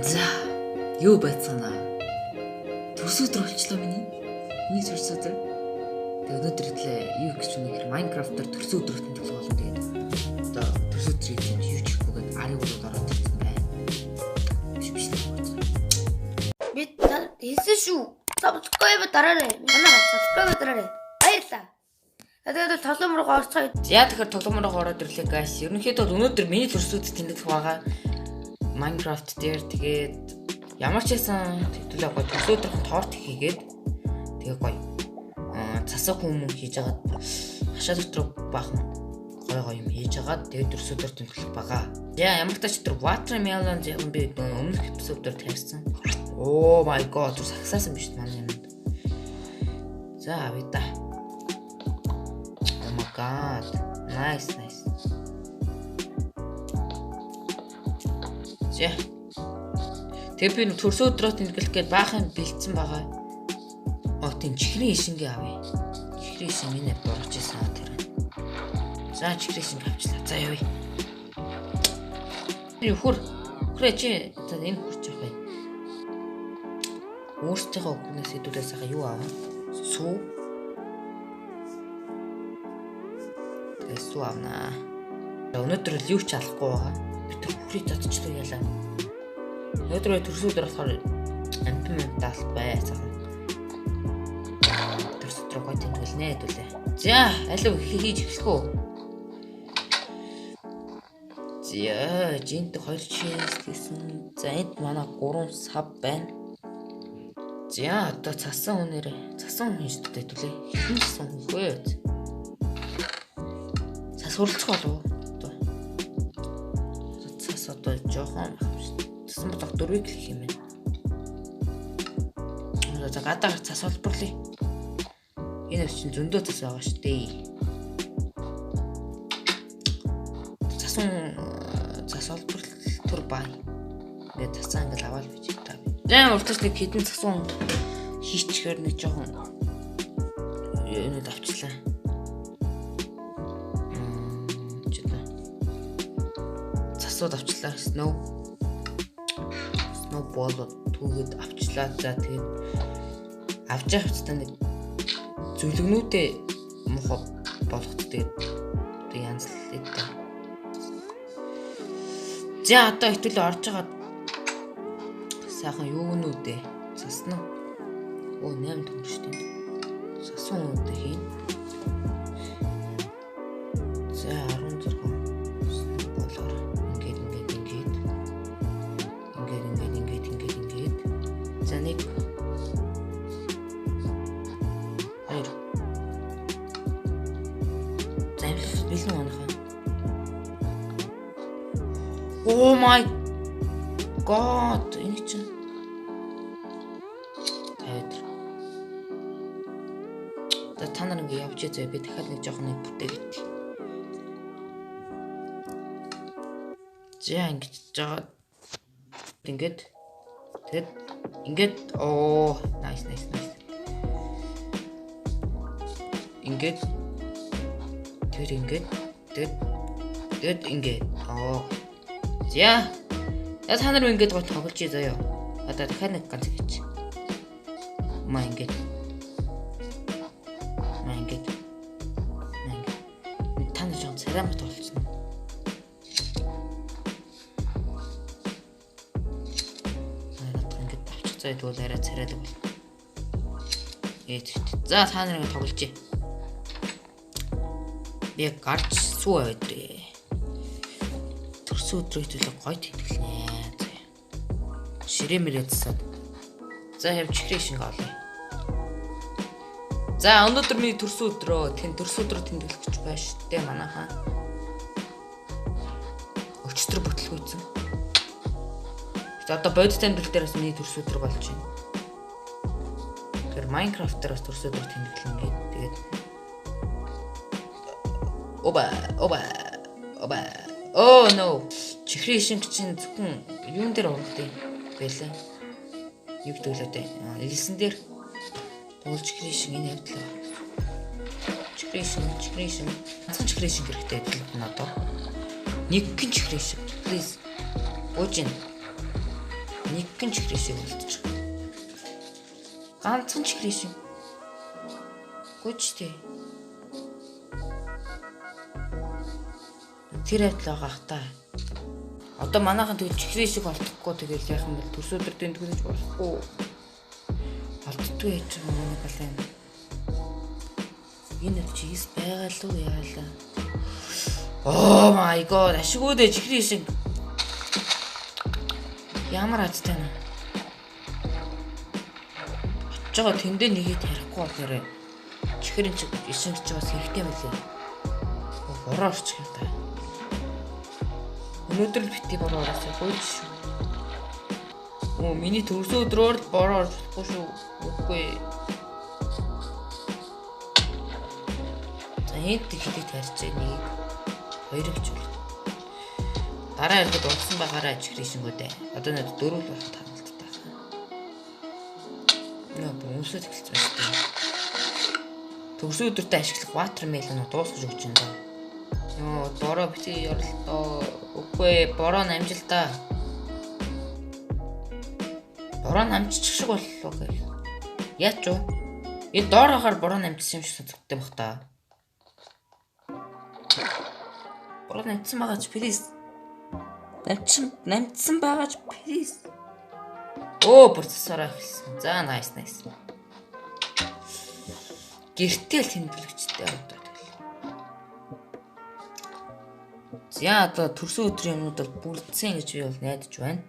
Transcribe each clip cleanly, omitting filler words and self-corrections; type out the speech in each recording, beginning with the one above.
За юу байцгаана. Төрс өдөр болчлоо миний. Миний төрс өдөр. Тэгээ өнөөдөр хэлээ юу гэж юм гэхээр Minecraft-аар төрс өдрөөр тэмдэглэх болно. Тэгээд одоо төрс өдрийг юм юу ч хийхгүйгээд ари болоод ороод ирсэн байна. Биш л. Би хэлсэн шүү. Subscribe дараарай. Манай subscribe дараарай. Баярлалаа. Тэгээд тоглоом руу орцгоё. За тэгэхээр тоглоом руу ороод ирлээ guys. Ерөнхийдөө өнөөдөр миний төрс өдөр тэмдэглэх байгаа. Minecraft дээр тэгээд ямар ч байсан хэвлээ гоё төрс өдрийн торт хийгээд тэгээ гоё цасаа хүмүүс хийж агаад хашаа дотор баахан гоё юм хийж агаад тэгээд төрс өдөр тэмдэглэх байгаа. Яа ямар ч тач тэр watermelon яг би өмнөх эпизодоор тавьсан. Oh my god тэр сагсаасан биш манай юм. За авъя. Oh my god. Nice. За. Тэгээ би төрс өдрөө тэмдэглэх гээд баахан бэлдсэн байгаа. Тийм чихрийн ишингээ авъя. Чихрийн ишин минь борж исэн тэр. За чихрийн ишингээ авчлаа. За явъя. Хүрээ чи за энэ хүрч явах бай. Өөртөө өгнөөс хэдүүлээс хаа юу аваа? Сүү. Тэгээ сүү авнаа. Өнөөдөр л юу ч алахгүй байгаа. Би тэр хүрээ татчихлаа ялаа. Өнөөдөр төрс өдөр болохоор амтан алт байцгаа. Төрс өдөр гой тэмдэглэнэ хэдүүлээ. За, алив хийж эхлэх үү? За, жинт 2 чист гэсэн. За, энд манай 3 сав байна. За, одоо цасан хийж хэдүүлээ. Хин цасан хөө. Цас уралцах болов уу? Цас одоо жоохон цасан бодох 4-ийг хэлэх юм байна. За гадаагаар цас олборлоо. Энэ чинь зөндөө цас байгаа шүү дээ. Цас олборлол төр бай. Тэгээд цасаа ингээл аваад бич таа. За уртас нэг хідэн цасан хийчихээр нэг жоохон энэ авчлаа. Цасууд авчлаа. Snowball түүгээд авчлаа. За тэгээд авч явах хэвчээ нэг зүлгнүүдээ мохо болгох тэгээд янзлээ та. За одоо хэвтүүлээ орж байгаа. Сайхан юу нүдээ цаснаа. Оо 8 төгрөг шүү дээ. Сасан үүдээ хийн. За 16 болоор ингээд. За нэг 2 замлах бэлэн онохоо. Oh my god энэ чинь та нар ингэ явж байгаа би дахиад нэг жоохон нэг бүтээгээд. За ингэж жаад ингээд тэгэд ингээд оо nice. Ингээд тэр ингээд тэгэд ингээд оо. За та нар ингээд гоо тоглож заяа. Одоо дахиад нэг ганц гэж. Маа ингээд. Та нар жоо царай мот болчихно. Ингээд авчих цай тэгвэл арай царайлаг бол. За та нар ингээд тоглож. Би гарч сүү авъя. Төрс өдрийг төлөө гой тэмдэглэнэ. Ширэмэрээ засаад. За явж чихрээ шиг олъё. За өнөөдөр миний төрс өдрөө тэмдэглэх гэж байна шүү дээ манайхаа. Өчтөр бүтлгүйцэн. Одоо бодит амьдрал дээрээс миний төрс өдөр болж байна. Тэр Minecraft дээрээс төрс өдөр тэмдэглэн гээд тэгээд Оба. Oh no. Чихрийн шинг чинь зөвхөн юун дээр уралдیں۔ Байлаа. Юу гэдүүлээ дээ. Илсэн дээр туулж чихрийн шинг энэ явдлаа. Чихрийн шинг. Ганцхан чихрийн шинг хэрэгтэй гэдэг нь одоо. Нэг гин чихрийн шинг. Please. Уужин. Нэгэн чихрээшиг болчих. Ганцхан чихрээшиг. Гүчтэй. Тэр хэвлээ байгаа хта. Одоо манайхан тэг чихрээшиг олдохгүй тэгэл яах юм бол төрс өдөр дэнд гэж болохгүй. Олддгүй яж манай балай. Энэ чиз байгаа л уу яалаа. Oh my god, ашигуудэ чихрээшиг. Ямар азтай нэ. Жоо тэндээ нэгийг тарихгүй болоорой. Чихрийн чиг ишин чи бас хэрэгтэй байлээ. Бороо орчих юм та. Өнөөдөр л бити бороо ороосоо гойж шүү. Миний төрсөн өдрөөр л бороо орж болохгүй шүү. Үгүй. За энд хэдий тарьж нэг хоёрыг ч үл. Дараа ирэхэд урдсан байгаараа чихрээшингүүдээ. Одоо нэг 4 болох таамагтай. Бөөсөд эхэлж байна шүү дээ. Төрсөн өдөртөө ашиглах watermelon дуусгаж өгч байна. Бороо бити ёрлоо. Үгүй бороо намжилтаа. Бороо намжчих шиг боллоо гэх. Яач вэ? Энэ доор хахаар бороо намжсан юм шиг санагддаг бах та. Бороо намжсан байгаа ч please. Намжсан байгаа ч please. Процессороо эхэлсэн. За nice. Гэртэл тэмдэглэгчтэй одоо тэгэл. За одоо төрсөн өдрийн юмнууд бол бүрдсэн гэж би бол найдаж байна.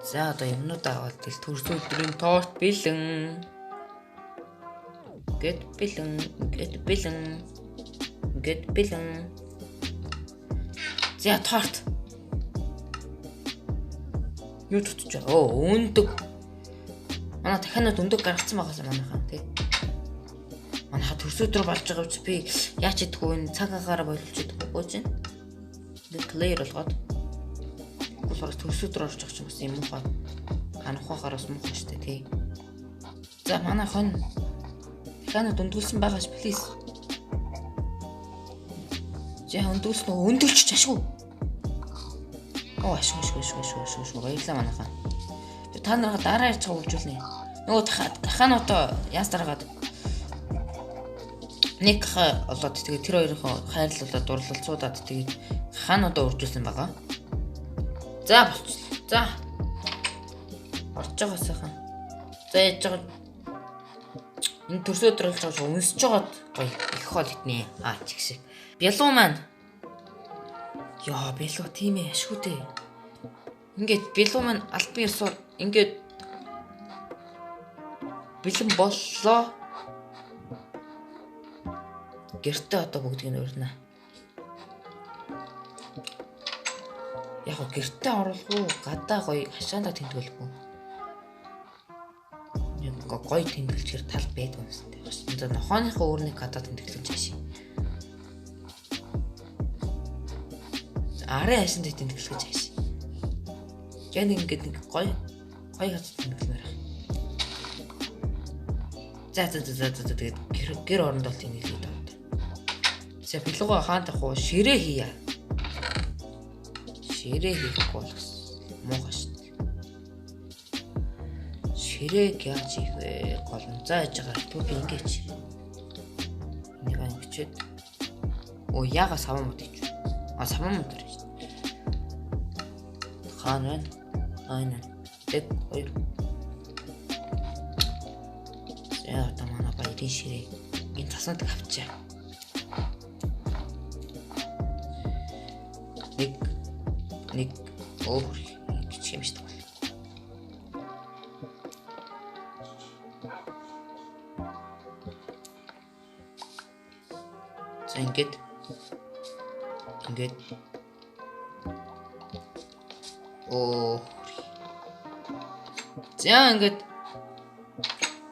За одоо юмнууд аваад тэл төрсөн өдрийн торт бэлэн. Гэт бэлэн. За торт. Юу tutж байгаа? Өндөг. Манай дахианууд өндөг гаргацсан байгаасаа манайхаа тий. Манайхаа төрсөн өдөр болж байгаа учраас би яач идэггүй энэ цаг агаараа боловч идэггүй чинь. Clear болгоод. Болохоор төрсөн өдөр орж байгаа ч бас юм уу. Ханахахаар бас муухай штэ тий. За манай хон дахианууд өндгүүлсэн байгаа ш please. За өндгүүлсэн өндгөлч ашгүй. Ашгүй баярлаа манайхаа. Та нараа дараа ярьж байгаа үржүүлнэ. Нөгөө дахиануудаа яас дараагаад нэг олоод тэгээд тэр хоёрын хайрлуулаад дурлалцуудаад тэгээд хаануудаа үржүүлсэн байгаа. За болчихлоо. За. Орж байгаа сайхан. За яаж байгаа. Энэ төрсөн өдөр болж байгаа үнсэж байгаад гоё их хол хитнэ. Чигшээ. Бялуу маань. Яа, бялуу тийм ээ ашгүй дээ. Ингээд бялуу маань албан ёсоор ингээд бэлэн боллоо. Гэртээ одоо бүгдийг нь урьна. Яг гэртээ оруулах уу, гадаа гоё хашаандаа тэмдэглэх үү? Нэг гоё тэмдэглэхээр тал байдаг юм шиг байна. Одоо нохооныхоо өөрний гадаа тэмдэглэж хаашаа. Арын хашаанд тэмдэглэж хаашаа. Яг ингээд нэг гоё хацад тэмдэглэмээр байна. За тэгээд гэр оронд бол тийм хэлээд байна. За бэлгоо хаан тах уу ширээ хийя. Ширээ хийхгүй бол муухай шүү дээ. Ширээг яаж хийх вэ? Голомцоо яаж байгаа түр ингэж. Нэг ангичээд. Яга саван мод гэж. Саван мод гэж. Хаана? Айна. Тэг хоёр. За одоо манай баярын ширээ. Энэ таснаад авчаа. Нэг гэж юм шүү дээ. За ингээд за ингээд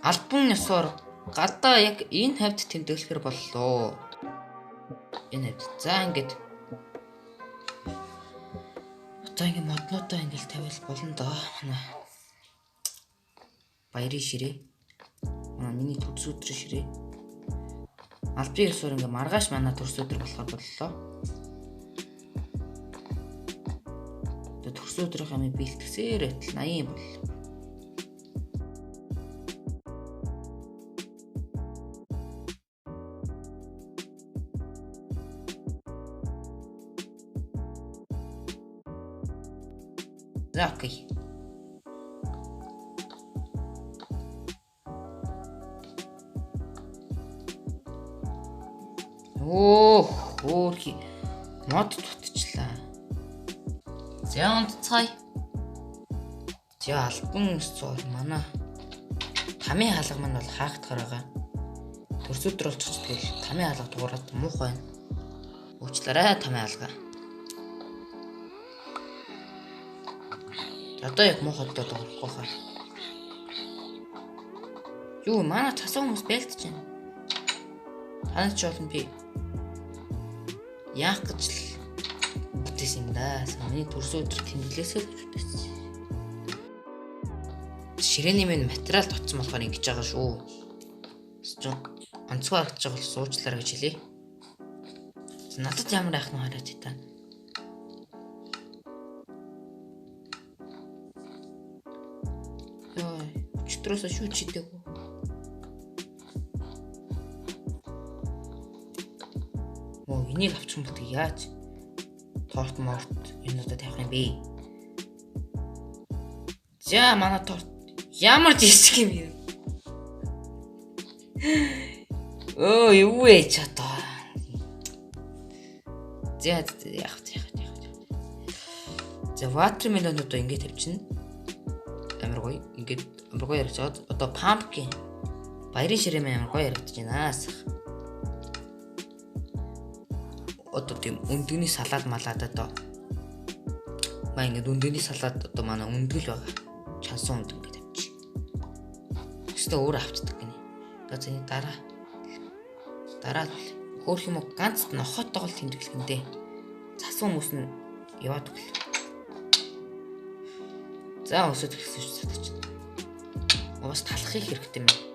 альбан ёсоор гадаа яг энэ хавьд тэмдэглэхэр боллоо. Энэ хавьд. За ингээд одоо ингэ моднуудаа ингээл тавиал болно доо. Баярын ширээ. Миний төрс өдрийн ширээ. Албан ёсоор ингээ маргааш манай төрс өдөр болохоор боллоо. төрсөн өдрийнхөө амийг бэлтгэсээр байтал 80 бол. За окей. Хөөхи мод тутчлаа. За онцгой. За альбан цол манай тамийн хаалга маань бол хаагдахаар байгаа. Төрс өдөр болчих тэгэл тамийн хаалга дуурайд муухай байна. Уучлаарай тамийн хаалга. Одоо яг муухайдаа дуурахгүй хаа. Юу манай цасан хүмүүс бэлтэж байна. Танайч болно би. Яах гэж л бүтээсэн юм да. Миний төрс өдөр тэмдэглээсээ бүтээсэн. Ширээний минь материал тутсан болохоор ингэж байгаа шүү. Онцгой харагдаж байгаа бол суучлаарай гэж хэлье. Надад ямар айх нь хараад та. Йой, өчтөрөөсөө шүү чидээгүй. Энийг авчих юм бол яаж торт морт юмудаа тавих юм бэ? За манай торт ямар жижиг юм бэ? Оо юу вэ ч одоо. За яах. За watermelon одоо ингэж тавьчихна. Амар гоё. Ингээд амар гоё яригчаад одоо pumpkin баярын ширээ маань амар гоё яригдаж байна. Одоо тийм өндөгний салаад малаад одоо маа ингэ өндөгний салаад одоо манай өндгөл байгаа. Чансан өндөг ингэ тавьчих. Өстө өөр авчдаг гинэ. Одоо зэний дараа хөөх юм уу ганц нохотойгоо тэмдэглэхэндээ. Цасан хүмүүс нь яваад өглөө. За өсөд ихсэн шүү сатаж. Уус талахыг хэрэгтэй юм.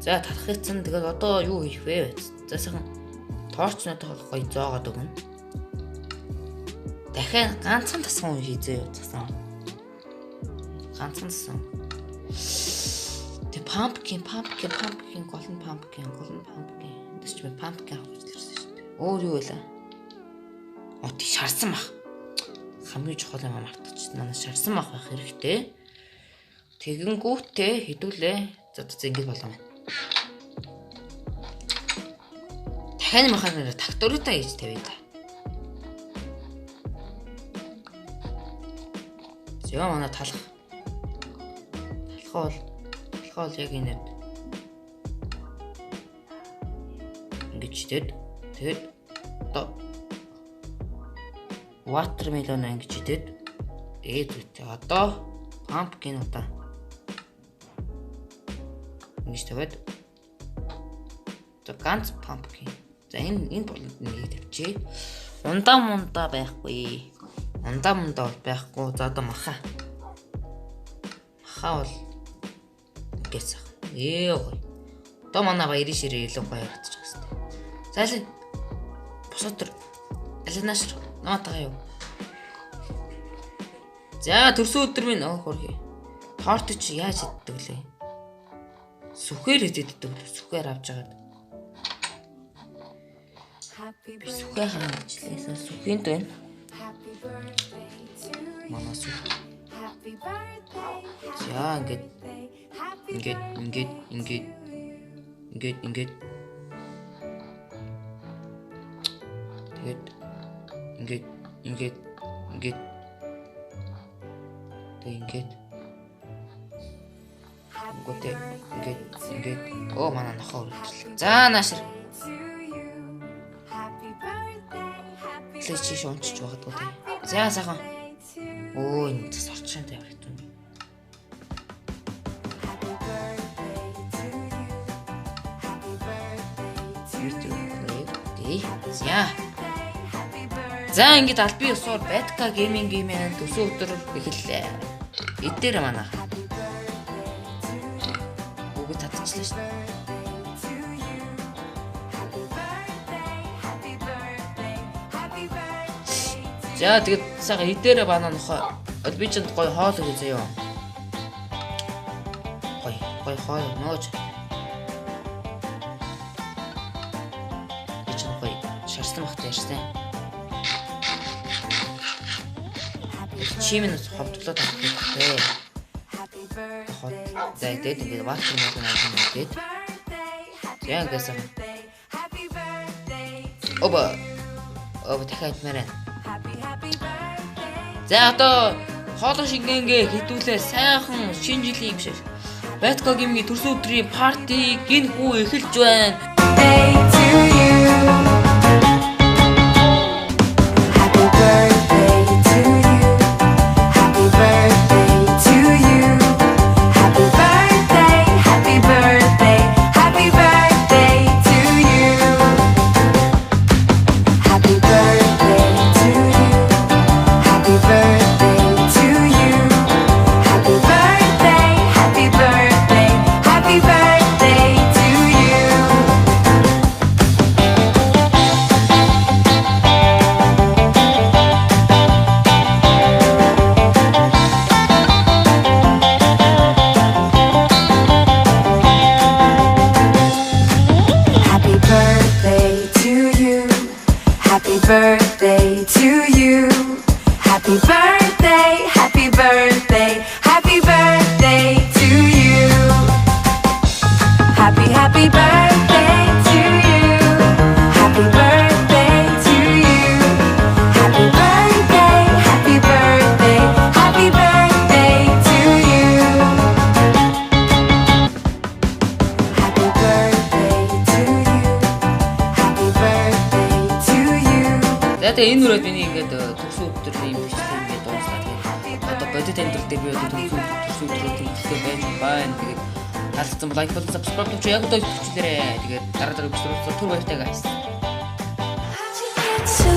За талахыцсан тэгээд одоо юу хийх вэ? За сайхан торч надад гоё зоогоод өгнө. Дахиад ганцхан тасган хийзээ юу цасан. Ганцхан тасган. Тэ pumpkin голон pumpkin. Тэс чи pumpkin авах гэж ирсэн шүү дээ. Өөр юу вэ? От шарсан бах. Хамгийн чухал юм мартчих. Манай шарсан бах байх хэрэгтэй. Тэгэнгүүтээ хідүүлээ. За ингэж болоо. Дахиад маханаар тактуритаа гэж тавья та. Зөө манай талах бол яг энэ ингэж тэгээд одоо watermelon ингэж одоо pumpkin удаа ингэж тавиад ганц pumpkin. За энэ болонд нэг тавьчих. Ундаа байхгүй. Ундаа бол байхгүй. За одоо маха бол гэсэн. Гоё. Одоо манай баярын ширээ илүү гоё харагдаж байгаа юм. За аль босотор алинаш наатаа юу. За төрсөн өдөр минь хөрхи. Торт чи яаж иддэг лээ? Сүхээр иддэг. Сүхээр авч жагаад. Сүхэ хаачлээсаа сүхэнд байна. Манай сүх. За ингээд оо манай нохоо үргэлжлээ. За наашир. Чи шончж байгаагүй тийм. За сайхан. Оо энэ цас орчинтай явагдсан. За ингэж албан ёсоор Batka Gaming-ийн төсөө өдөр эхэллээ. Эдгээр манай. Үгүй татчихлаа шүү. За тэгээд сайхан идээрэ банаа нохоо. Би ч гоё хоол өгье заяа. Гоё хоол нөөж. Би ч гоё шарсан бахтай ярьсан. Чимэн ховдлоо тавьчихлаа. Хот дайдэд ингээд ватер модон авчихгээд. Яг гэсэн. Оба дахиад мэрэн. За одоо хоолой шингэнгээ хідүүлээ сайхан шинэ жилийн юм шиг. Бэткогимгийн төрсөн өдрийн парти гин хүү эхэлж байна. Day to you. Happy birthday to you. Happy birthday to you. Happy birthday, happy birthday, happy birthday to you. Happy birthday to you. Happy birthday to you. Happy birthday, happy birthday, happy birthday to you. Happy birthday to you. Happy birthday to you. Happy birthday, happy birthday, happy birthday to you. Happy birthday to you. Happy birthday to you. Happy birthday, happy birthday, happy birthday to you. Happy birthday to you. Happy birthday to you. За тэгээ энэ үрээд миний ингээд төрсөн өдрийн бичлэг ингээд дуусна. Тэгээд одоо бодит амьдрал дээр би одоо төрсөн өдрөө тэмдэглэхээр байж байна. Тэгээд таалагдсан бол лайк болон subscribe хийх яг одоо бичлээрээ. Тэгээд дараа бичлэг тур баяртай guys. So